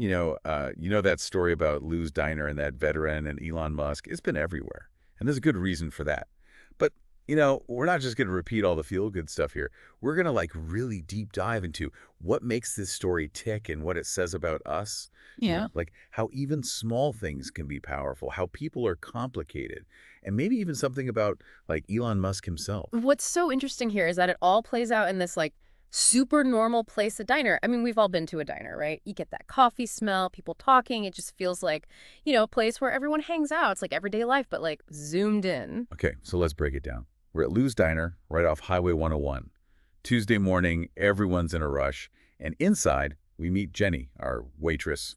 You know that story about Lou's Diner and that veteran and Elon Musk? It's been everywhere, and there's a good reason for that. But, we're not just going to repeat all the feel-good stuff here. We're going to, like, really deep dive into what makes this story tick and what it says about us. Yeah. Like how even small things can be powerful, how people are complicated, and maybe even something about, like, Elon Musk himself. What's so interesting here is that it all plays out in this like super normal place, a diner. I mean, we've all been to a diner, right? You get that coffee smell, people talking. It just feels like, a place where everyone hangs out. It's like everyday life, but like zoomed in. Okay, so let's break it down. We're at Lou's Diner, right off Highway 101. Tuesday morning, everyone's in a rush, and inside, we meet Jenny, our waitress.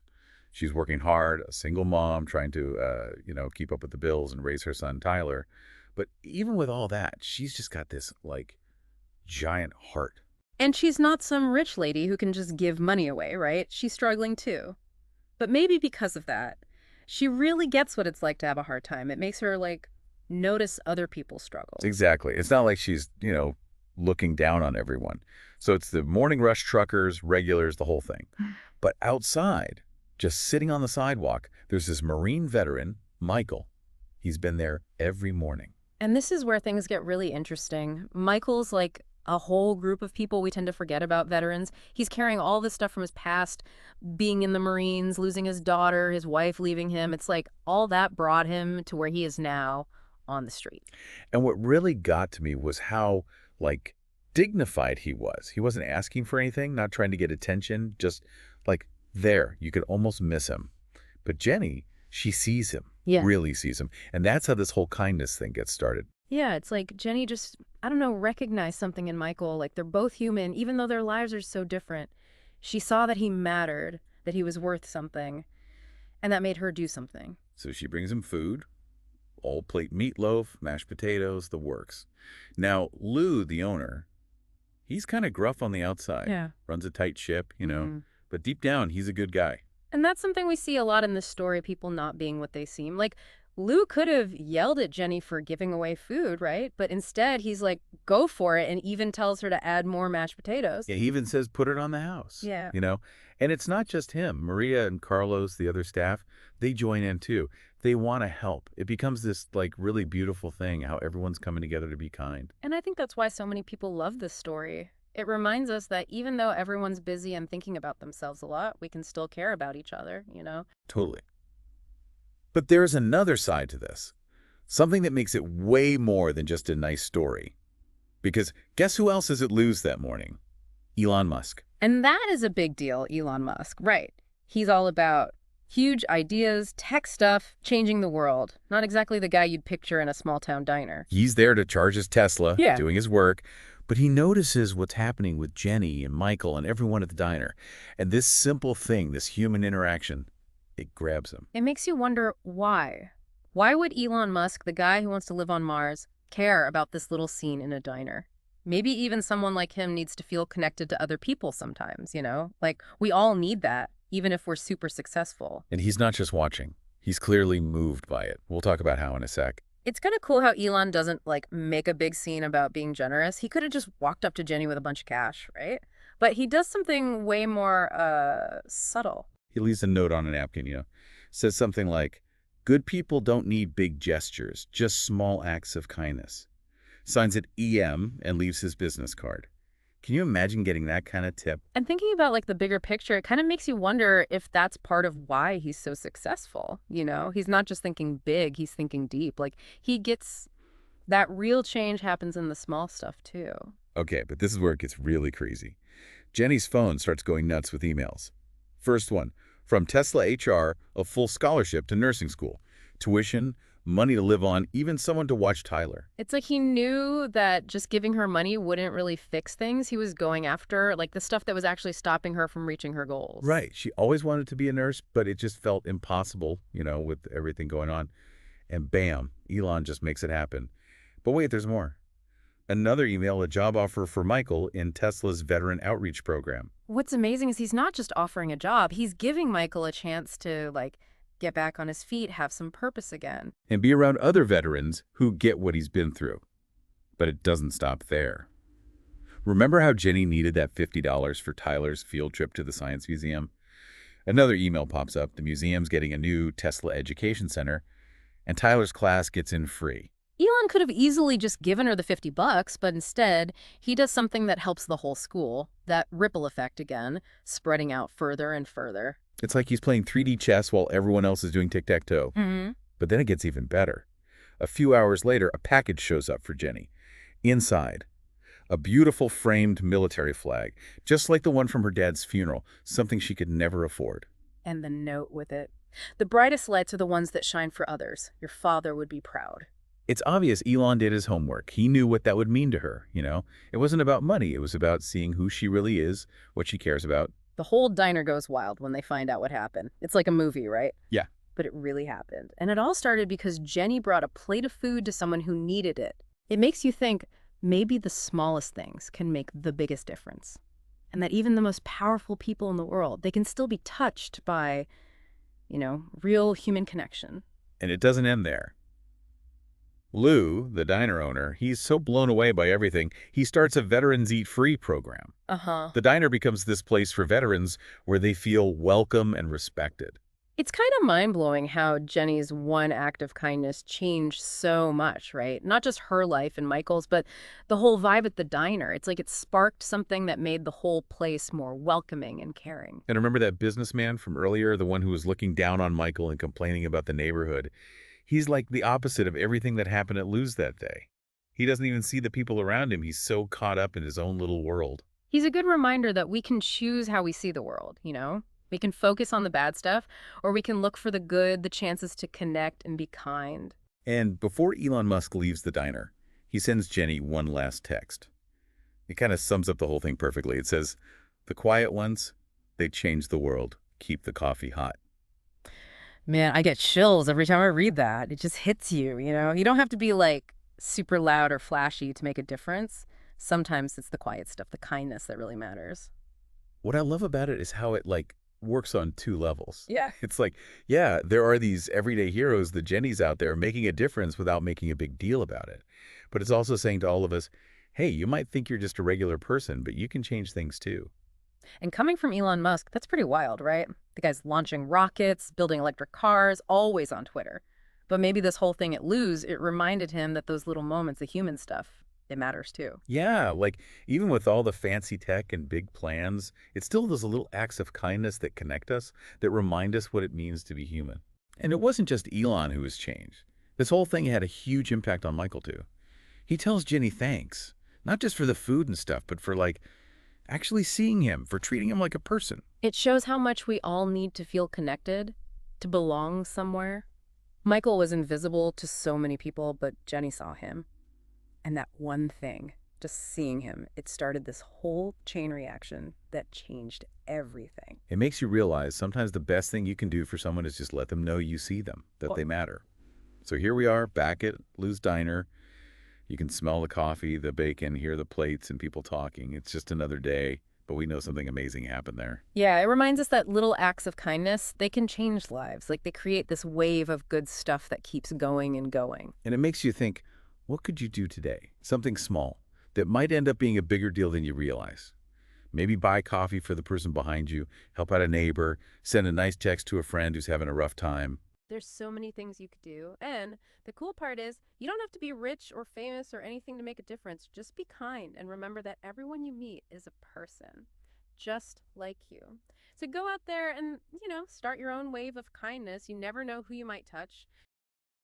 She's working hard, a single mom, trying to, keep up with the bills and raise her son, Tyler. But even with all that, she's just got this, like, giant heart. And she's not some rich lady who can just give money away, right? She's struggling too. But maybe because of that, she really gets what it's like to have a hard time. It makes her like notice other people's struggles. Exactly. It's not like she's, looking down on everyone. So it's the morning rush truckers, regulars, the whole thing. But outside, just sitting on the sidewalk, there's this Marine veteran, Michael. He's been there every morning. And this is where things get really interesting. Michael's like a whole group of people we tend to forget about veterans. He's carrying all this stuff from his past, being in the Marines, losing his daughter, his wife leaving him. It's like all that brought him to where he is now on the street. And what really got to me was how, like, dignified he was. He wasn't asking for anything, not trying to get attention, just, like, there. You could almost miss him. But Jenny, she sees him, Yeah. really sees him. And that's how this whole kindness thing gets started. Yeah, it's like Jenny just, I don't know, recognized something in Michael. Like they're both human, even though their lives are so different. She saw that he mattered, that he was worth something, and that made her do something. So she brings him food, all plate meatloaf, mashed potatoes, the works. Now, Lou, the owner, he's kind of gruff on the outside, Yeah. runs a tight ship, Mhm. but deep down, he's a good guy. And that's something we see a lot in this story, people not being what they seem. Like, Lou could have yelled at Jenny for giving away food, right? But instead, he's like, go for it, and even tells her to add more mashed potatoes. Yeah, he even says, put it on the house, Yeah. And it's not just him. Maria and Carlos, the other staff, they join in too. They want to help. It becomes this, like, really beautiful thing, how everyone's coming together to be kind. And I think that's why so many people love this story. It reminds us that even though everyone's busy and thinking about themselves a lot, we can still care about each other. Totally. But there's another side to this. Something that makes it way more than just a nice story. Because guess who else is at Lou's that morning? Elon Musk. And that is a big deal, Elon Musk. Right. He's all about huge ideas, tech stuff, changing the world. Not exactly the guy you'd picture in a small town diner. He's there to charge his Tesla, Yeah. doing his work, but he notices what's happening with Jenny and Michael and everyone at the diner. And this simple thing, this human interaction, it grabs him. It makes you wonder why. Why would Elon Musk, the guy who wants to live on Mars, care about this little scene in a diner? Maybe even someone like him needs to feel connected to other people sometimes. Like, we all need that, even if we're super successful. And he's not just watching. He's clearly moved by it. We'll talk about how in a sec. It's kind of cool how Elon doesn't, like, make a big scene about being generous. He could have just walked up to Jenny with a bunch of cash, right? But he does something way more subtle. He leaves a note on a napkin, says something like, good people don't need big gestures, just small acts of kindness. Signs it EM and leaves his business card. Can you imagine getting that kind of tip? And thinking about, like, the bigger picture, it kind of makes you wonder if that's part of why he's so successful. He's not just thinking big, he's thinking deep. Like, he gets that real change happens in the small stuff, too. Okay, but this is where it gets really crazy. Jenny's phone starts going nuts with emails. First one, from Tesla HR, a full scholarship to nursing school. Tuition, money to live on, even someone to watch Tyler. It's like he knew that just giving her money wouldn't really fix things. He was going after, like, the stuff that was actually stopping her from reaching her goals. Right. She always wanted to be a nurse, but it just felt impossible, with everything going on. And bam, Elon just makes it happen. But wait, there's more. Another email, a job offer for Michael in Tesla's veteran outreach program. What's amazing is he's not just offering a job. He's giving Michael a chance to, like, get back on his feet, have some purpose again. And be around other veterans who get what he's been through. But it doesn't stop there. Remember how Jenny needed that $50 for Tyler's field trip to the Science Museum? Another email pops up. The museum's getting a new Tesla education center, and Tyler's class gets in free. Elon could have easily just given her the $50, but instead, he does something that helps the whole school. That ripple effect again, spreading out further and further. It's like he's playing 3D chess while everyone else is doing tic-tac-toe. Hmm. But then it gets even better. A few hours later, a package shows up for Jenny. Inside, a beautiful framed military flag, just like the one from her dad's funeral, something she could never afford. And the note with it. The brightest lights are the ones that shine for others. Your father would be proud. It's obvious Elon did his homework. He knew what that would mean to her, you know? It wasn't about money. It was about seeing who she really is, what she cares about. The whole diner goes wild when they find out what happened. It's like a movie, right? Yeah. But it really happened. And it all started because Jenny brought a plate of food to someone who needed it. It makes you think maybe the smallest things can make the biggest difference. And that even the most powerful people in the world, they can still be touched by, real human connection. And it doesn't end there. Lou, the diner owner, he's so blown away by everything, he starts a Veterans Eat Free program. Uh-huh. The diner becomes this place for veterans where they feel welcome and respected. It's kind of mind-blowing how Jenny's one act of kindness changed so much, right? Not just her life and Michael's, but the whole vibe at the diner. It's like it sparked something that made the whole place more welcoming and caring. And remember that businessman from earlier, the one who was looking down on Michael and complaining about the neighborhood? He's like the opposite of everything that happened at Lou's that day. He doesn't even see the people around him. He's so caught up in his own little world. He's a good reminder that we can choose how we see the world, We can focus on the bad stuff, or we can look for the good, the chances to connect and be kind. And before Elon Musk leaves the diner, he sends Jenny one last text. It kind of sums up the whole thing perfectly. It says, "The quiet ones, they change the world. Keep the coffee hot." Man, I get chills every time I read that. It just hits you. You don't have to be like super loud or flashy to make a difference. Sometimes it's the quiet stuff, the kindness that really matters. What I love about it is how it works on two levels. Yeah. It's like, yeah, there are these everyday heroes, the Jennies out there making a difference without making a big deal about it. But it's also saying to all of us, hey, you might think you're just a regular person, but you can change things too. And coming from Elon Musk, that's pretty wild, right? The guy's launching rockets, building electric cars, always on Twitter. But maybe this whole thing at Lou's, it reminded him that those little moments, the human stuff, it matters too. Yeah, even with all the fancy tech and big plans, it's still those little acts of kindness that connect us, that remind us what it means to be human. And it wasn't just Elon who was changed. This whole thing had a huge impact on Michael too. He tells Jenny thanks, not just for the food and stuff, but for actually seeing him, for treating him like a person. It shows how much we all need to feel connected, to belong somewhere. Michael was invisible to so many people, but Jenny saw him. And that one thing, just seeing him, it started this whole chain reaction that changed everything. It makes you realize sometimes the best thing you can do for someone is just let them know you see them, that they matter. So here we are back at Lou's Diner. You can smell the coffee, the bacon, hear the plates and people talking. It's just another day, but we know something amazing happened there. Yeah, it reminds us that little acts of kindness, they can change lives. Like they create this wave of good stuff that keeps going and going. And it makes you think, what could you do today? Something small that might end up being a bigger deal than you realize. Maybe buy coffee for the person behind you, help out a neighbor, send a nice text to a friend who's having a rough time. There's so many things you could do. And the cool part is you don't have to be rich or famous or anything to make a difference. Just be kind and remember that everyone you meet is a person, just like you. So go out there and, start your own wave of kindness. You never know who you might touch.